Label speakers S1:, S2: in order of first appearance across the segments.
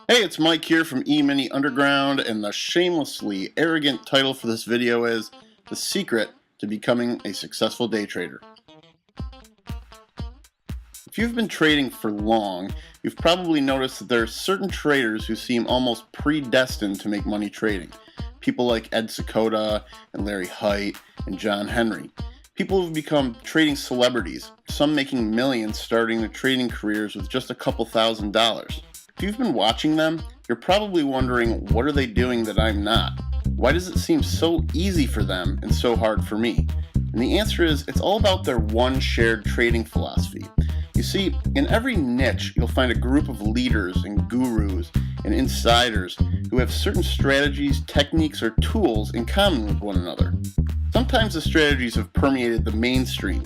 S1: Hey, it's Mike here from emini Underground, and the shamelessly arrogant title for this video is The Secret to Becoming a Successful Day Trader. If you've been trading for long, you've probably noticed that there are certain traders who seem almost predestined to make money trading. People like Ed Seykota and Larry Hite and John Henry. People who've become trading celebrities, some making millions starting their trading careers with just a couple $1,000s. If you've been watching them, you're probably wondering, what are they doing that I'm not? Why does it seem so easy for them and so hard for me? And the answer is, it's all about their one shared trading philosophy. You see, in every niche, you'll find a group of leaders and gurus and insiders who have certain strategies, techniques, or tools in common with one another. Sometimes the strategies have permeated the mainstream,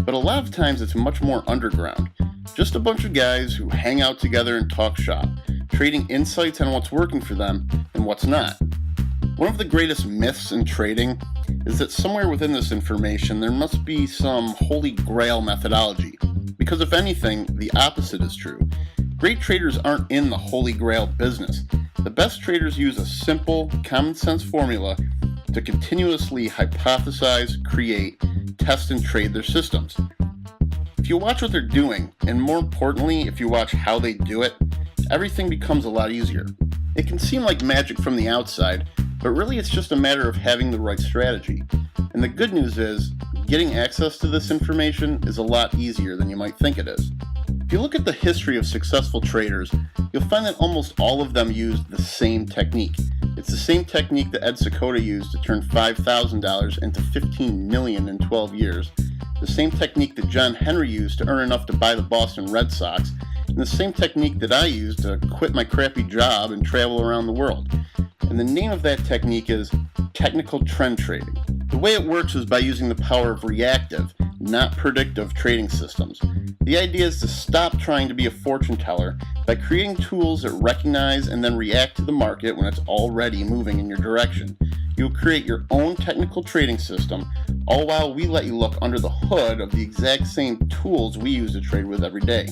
S1: but a lot of times it's much more underground. Just a bunch of guys who hang out together and talk shop, trading insights on what's working for them and what's not. One of the greatest myths in trading is that somewhere within this information there must be some holy grail methodology, because if anything, the opposite is true. Great traders aren't in the holy grail business. The best traders use a simple, common sense formula to continuously hypothesize, create, test, and trade their systems. If you watch what they're doing, and more importantly, if you watch how they do it, everything becomes a lot easier. It can seem like magic from the outside, but really it's just a matter of having the right strategy. And the good news is, getting access to this information is a lot easier than you might think it is. If you look at the history of successful traders, you'll find that almost all of them used the same technique. It's the same technique that Ed Seykota used to turn $5,000 into $15 million in 12 years, the same technique that John Henry used to earn enough to buy the Boston Red Sox, and the same technique that I used to quit my crappy job and travel around the world. And the name of that technique is technical trend trading. The way it works is by using the power of reactive, not predictive trading systems. The idea is to stop trying to be a fortune teller by creating tools that recognize and then react to the market when it's already moving in your direction. You'll create your own technical trading system, all while we let you look under the hood of the exact same tools we use to trade with every day.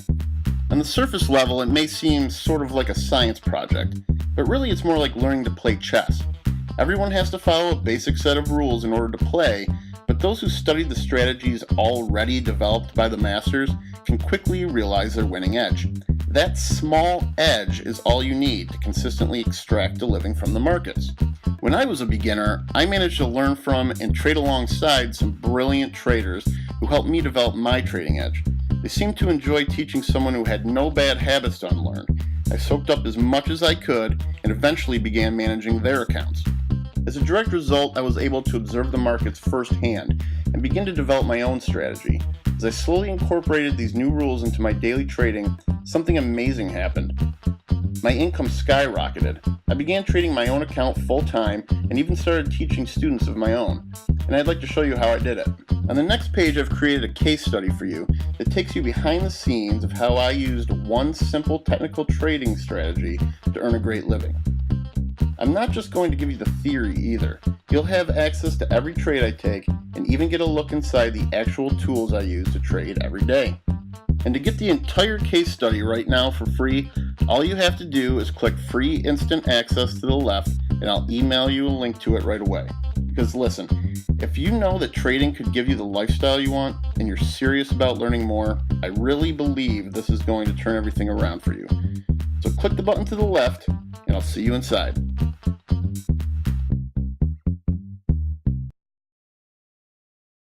S1: On the surface level, it may seem sort of like a science project, but really it's more like learning to play chess. Everyone has to follow a basic set of rules in order to play, but those who studied the strategies already developed by the masters can quickly realize their winning edge. That small edge is all you need to consistently extract a living from the markets. When I was a beginner, I managed to learn from and trade alongside some brilliant traders who helped me develop my trading edge. They seemed to enjoy teaching someone who had no bad habits to unlearn. I soaked up as much as I could and eventually began managing their accounts. As a direct result, I was able to observe the markets firsthand and begin to develop my own strategy. As I slowly incorporated these new rules into my daily trading, something amazing happened. My income skyrocketed. I began trading my own account full-time and even started teaching students of my own. And I'd like to show you how I did it. On the next page, I've created a case study for you that takes you behind the scenes of how I used one simple technical trading strategy to earn a great living. I'm not just going to give you the theory either. You'll have access to every trade I take and even get a look inside the actual tools I use to trade every day. And to get the entire case study right now for free, all you have to do is click free instant access to the left and I'll email you a link to it right away. Because listen, if you know that trading could give you the lifestyle you want and you're serious about learning more, I really believe this is going to turn everything around for you. So click the button to the left and I'll see you inside.